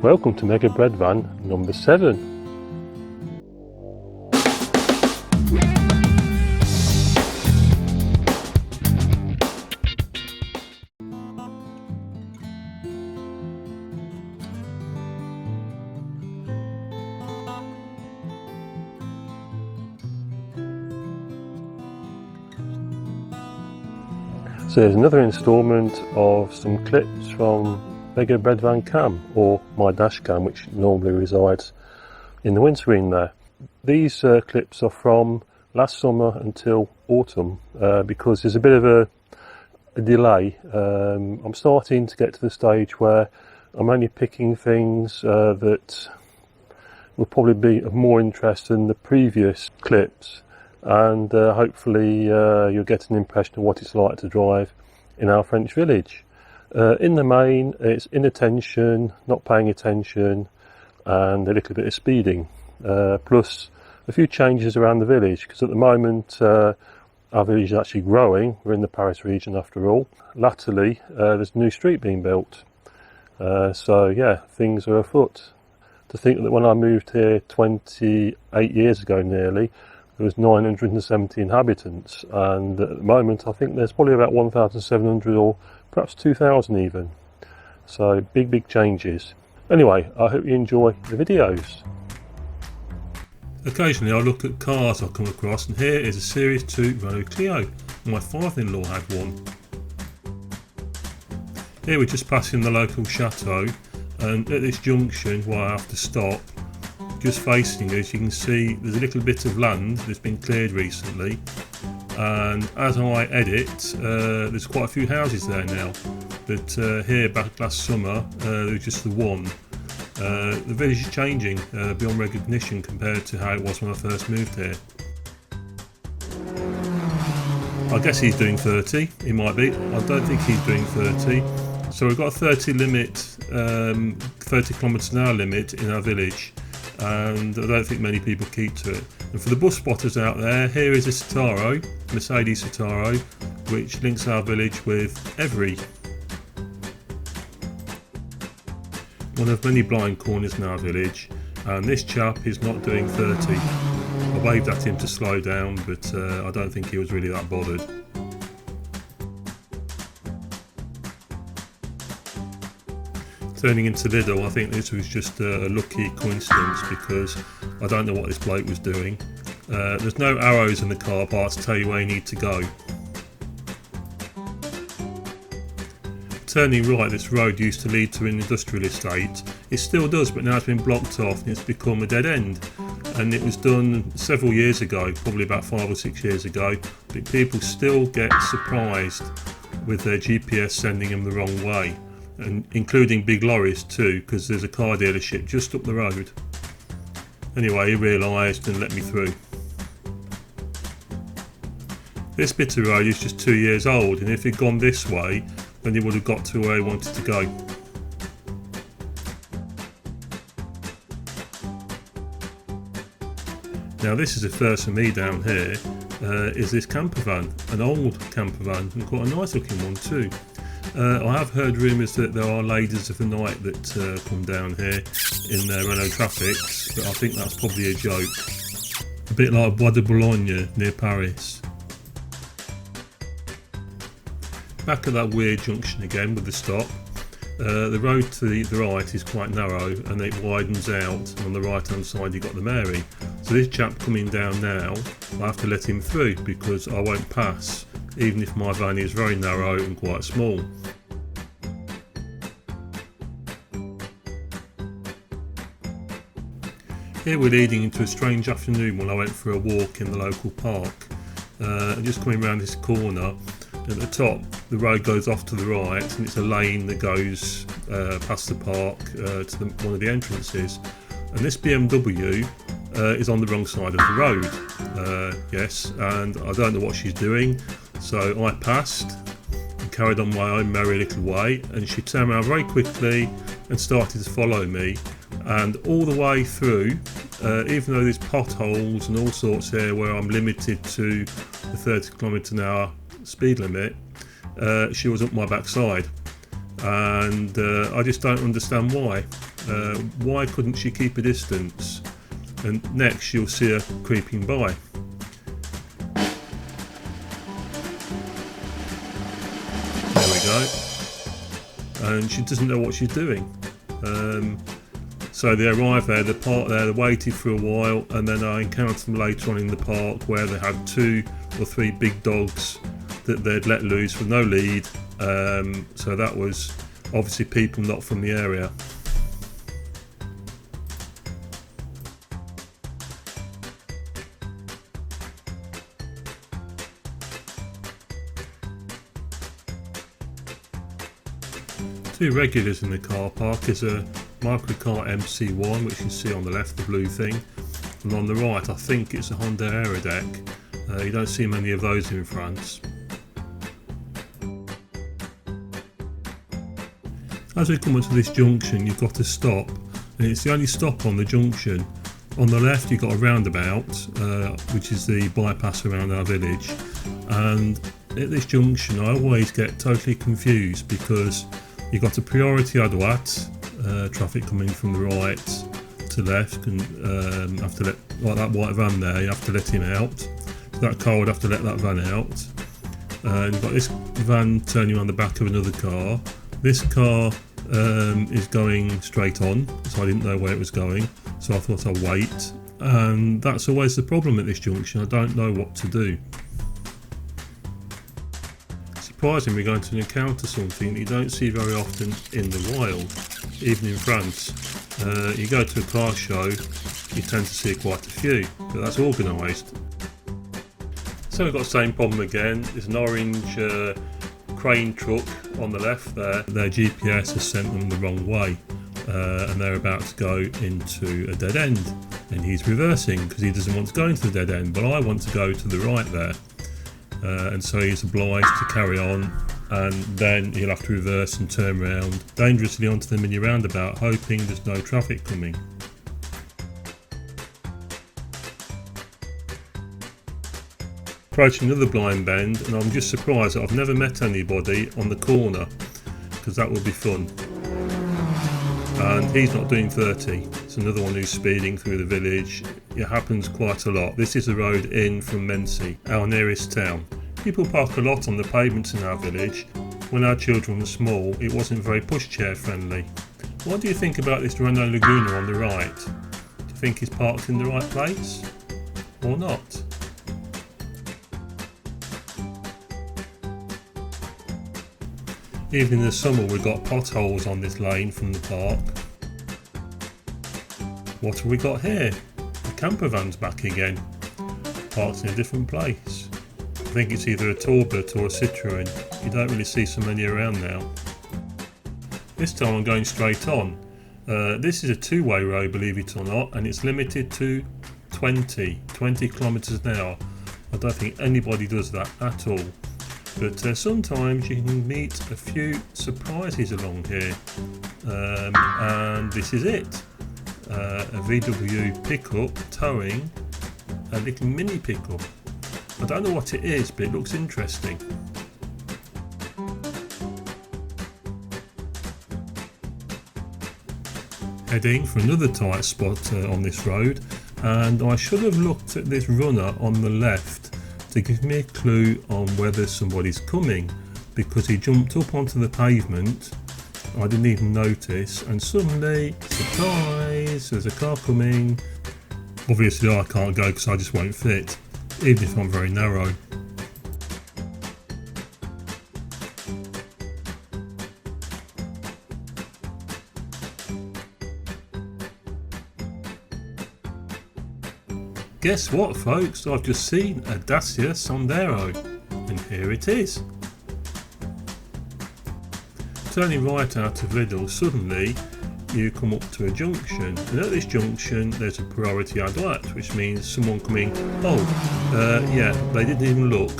Welcome to Mega Breadvan number 7. So there's another instalment of some clips from Mega Breadvan Cam, or my dashcam, which normally resides in the windscreen there. These clips are from last summer until autumn because there's a bit of a delay. I'm starting to get to the stage where I'm only picking things that will probably be of more interest than the previous clips, and hopefully you'll get an impression of what it's like to drive in our French village. In the main, it's inattention, not paying attention, and a little bit of speeding, plus a few changes around the village, because at the moment our village is actually growing. We're in the Paris region after all. Latterly there's a new street being built, so yeah, things are afoot. To think that when I moved here 28 years ago nearly, there was 970 inhabitants, and at the moment I think there's probably about 1,700 or perhaps 2,000 even. So big changes. Anyway, I hope you enjoy the videos. Occasionally I look at cars I come across, and here is a Series 2 Renault Clio. My father-in-law had one. Here we're just passing the local chateau, and at this junction where I have to stop, just facing us, you can see there's a little bit of land that's been cleared recently, and as I edit there's quite a few houses there now, but here back last summer there was just the one. The village is changing beyond recognition compared to how it was when I first moved here. I guess he's doing 30, he might be. I don't think he's doing 30. So we've got a 30 limit, 30 kilometres an hour limit in our village, and I don't think many people keep to it. And for the bus spotters out there, here is a Citaro, Mercedes Citaro, which links our village with Every. One of many blind corners in our village, and this chap is not doing 30. I waved at him to slow down, but I don't think he was really that bothered. Turning into Lidl, I think this was just a lucky coincidence, because I don't know what this bloke was doing. There's no arrows in the car park to tell you where you need to go. Turning right, this road used to lead to an industrial estate. It still does, but now it's been blocked off and it's become a dead end. And it was done several years ago, probably about 5 or 6 years ago, but people still get surprised with their GPS sending them the wrong way. And including big lorries too, because there's a car dealership just up the road. Anyway, he realised and let me through. This bit of road is just 2 years old, and if he'd gone this way, then he would have got to where he wanted to go. Now this is a first for me down here, is this camper van, an old camper van, and quite a nice looking one too. I have heard rumours that there are ladies of the night that come down here in their Renault Trafics, but I think that's probably a joke. A bit like Bois de Boulogne near Paris. Back at that weird junction again with the stop. The road to the right is quite narrow and it widens out, and on the right hand side you've got the Mary. So this chap coming down now, I have to let him through because I won't pass, even if my van is very narrow and quite small. Here we're leading into a strange afternoon when I went for a walk in the local park, and just coming around this corner, at the top the road goes off to the right and it's a lane that goes past the park to one of the entrances, and this BMW is on the wrong side of the road, yes, and I don't know what she's doing, so I passed and carried on my own merry little way, and she turned around very quickly and started to follow me, and all the way through, even though there's potholes and all sorts here where I'm limited to the 30 km an hour speed limit, she was up my backside, and I just don't understand why. Why couldn't she keep a distance? And next you'll see her creeping by. There we go. And she doesn't know what she's doing. So they arrived there, they parked there, they waited for a while, and then I encountered them later on in the park where they had 2 or 3 big dogs that they'd let loose with no lead. So that was obviously people not from the area. Two regulars in the car park is a microcar MC1, which you see on the left, the blue thing, and on the right I think it's a Honda Aerodeck. You don't see many of those in France. As we come up to this junction, you've got to stop, and it's the only stop on the junction. On the left you've got a roundabout, which is the bypass around our village, and at this junction I always get totally confused because you've got a priority à droite, traffic coming from the right to left, and have to let, like that white van there, you have to let him out. So that car would have to let that van out. You've got this van turning on the back of another car. This car is going straight on, so I didn't know where it was going, so I thought I'd wait. And that's always the problem at this junction, I don't know what to do. Surprisingly, we're going to encounter something that you don't see very often in the wild, even in France. You go to a car show, you tend to see quite a few, but that's organised. So we've got the same problem again. There's an orange crane truck on the left there. Their GPS has sent them the wrong way, and they're about to go into a dead end, and he's reversing because he doesn't want to go into the dead end, but I want to go to the right there. And so he's obliged to carry on, and then he'll have to reverse and turn around dangerously onto the mini roundabout, hoping there's no traffic coming. Approaching another blind bend, and I'm just surprised that I've never met anybody on the corner, because that would be fun. And he's not doing 30, it's another one who's speeding through the village. It happens quite a lot. This is the road in from Mency, our nearest town. People park a lot on the pavements in our village. When our children were small, it wasn't very pushchair friendly. What do you think about this Renault Laguna on the right? Do you think he's parked in the right place? Or not? Even in the summer we've got potholes on this lane from the park. What have we got here? The camper van's back again, parked in a different place. I think it's either a Talbot or a Citroen. You don't really see so many around now. This time I'm going straight on. This is a two-way road, believe it or not, and it's limited to 20 kilometres an hour. I don't think anybody does that at all. But sometimes you can meet a few surprises along here, and this is it. A VW pickup towing a little mini pickup. I don't know what it is, but it looks interesting. Heading for another tight spot on this road, and I should have looked at this runner on the left to give me a clue on whether somebody's coming, because he jumped up onto the pavement, I didn't even notice, and suddenly, surprise, there's a car coming. Obviously I can't go because I just won't fit, even if I'm very narrow. Guess what, folks, I've just seen a Dacia Sandero, and here it is. Turning right out of Lidl, suddenly you come up to a junction, and at this junction there's a priority à droite, which means someone coming, yeah, they didn't even look.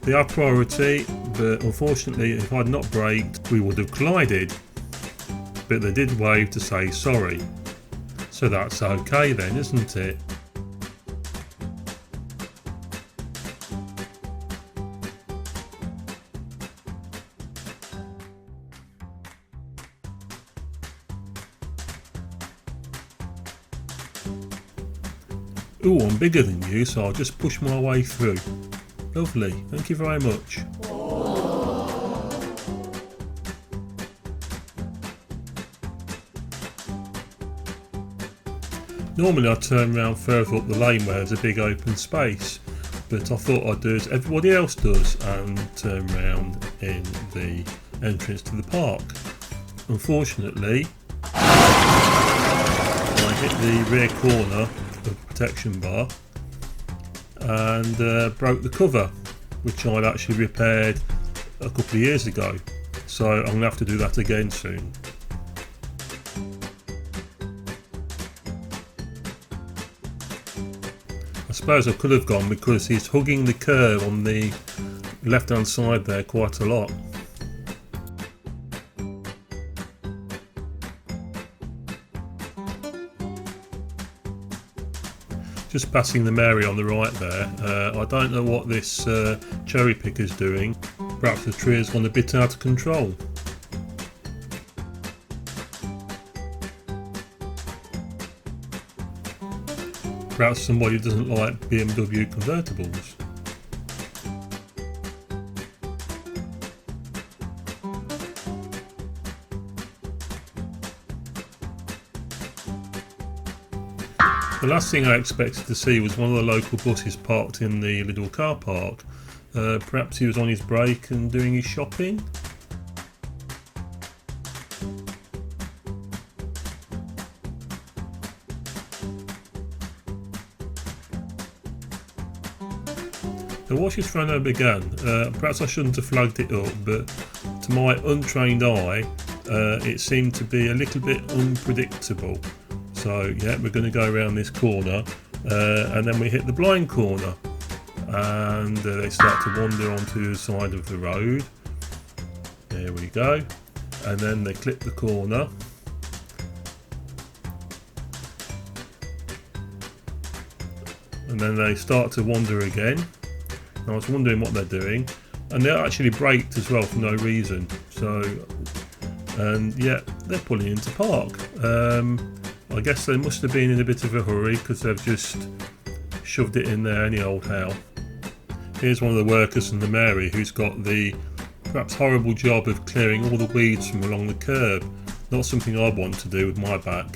They are priority, but unfortunately if I'd not braked we would have collided, but they did wave to say sorry. So that's okay then, isn't it? Oh, I'm bigger than you, so I'll just push my way through. Lovely, thank you very much. Normally I turn around further up the lane where there's a big open space, but I thought I'd do as everybody else does and turn around in the entrance to the park. Unfortunately, I hit the rear corner of the protection bar and broke the cover, which I'd actually repaired a couple of years ago, so I'm going to have to do that again soon. I suppose I could have gone because he's hugging the curb on the left hand side there quite a lot. Just passing the Mary on the right there. I don't know what this cherry picker's doing. Perhaps the tree has gone a bit out of control. Perhaps somebody doesn't like BMW convertibles. The last thing I expected to see was one of the local buses parked in the little car park. Perhaps he was on his break and doing his shopping. The washes Renault began. Perhaps I shouldn't have flagged it up, but to my untrained eye, it seemed to be a little bit unpredictable. So yeah, we're going to go around this corner and then we hit the blind corner and they start to wander onto the side of the road. There we go. And then they clip the corner. And then they start to wander again. I was wondering what they're doing. And they actually braked as well for no reason. So, and yeah, they're pulling into park. I guess they must have been in a bit of a hurry because they've just shoved it in there any old how. Here's one of the workers from the Mary who's got the perhaps horrible job of clearing all the weeds from along the curb. Not something I'd want to do with my back.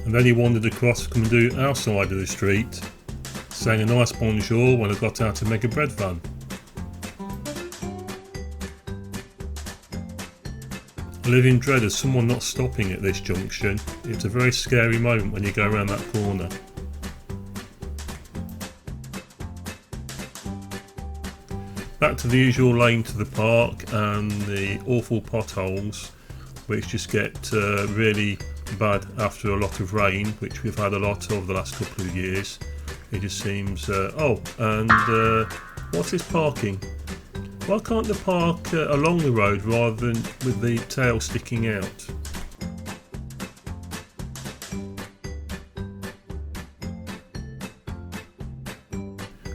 And then he wandered across to come and do our side of the street, saying a nice bonjour when I got out of Mega Breadvan. I live in dread of someone not stopping at this junction. It's a very scary moment when you go around that corner. Back to the usual lane to the park and the awful potholes, which just get really bad after a lot of rain, which we've had a lot of the last couple of years. It just seems what's this parking? Why can't they park along the road rather than with the tail sticking out?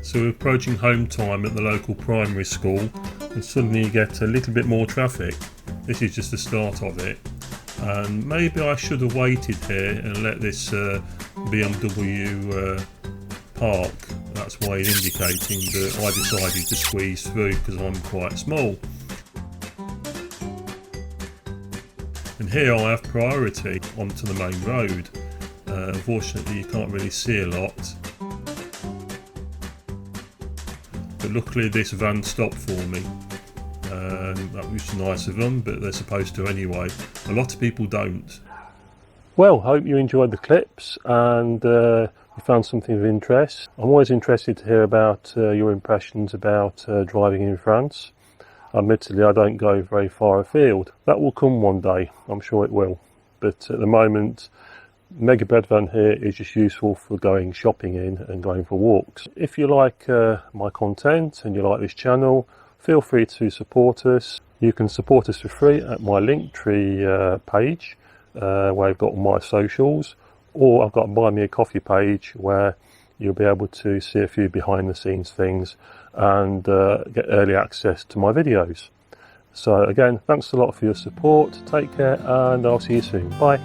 So we're approaching home time at the local primary school and suddenly you get a little bit more traffic. This is just the start of it. And maybe I should have waited here and let this BMW park. That's why it's indicating, but I decided to squeeze through because I'm quite small. And here I have priority onto the main road. Unfortunately you can't really see a lot. But luckily this van stopped for me. That was nice of them, but they're supposed to anyway. A lot of people don't. Well, hope you enjoyed the clips and you found something of interest. I'm always interested to hear about your impressions about driving in France. Admittedly, I don't go very far afield. That will come one day, I'm sure it will. But at the moment, Mega Breadvan here is just useful for going shopping in and going for walks. If you like my content and you like this channel, feel free to support us. You can support us for free at my Linktree page, where I've got all my socials, or I've got a Buy Me a Coffee page where you'll be able to see a few behind the scenes things and get early access to my videos. So again, thanks a lot for your support, take care, and I'll see you soon. Bye.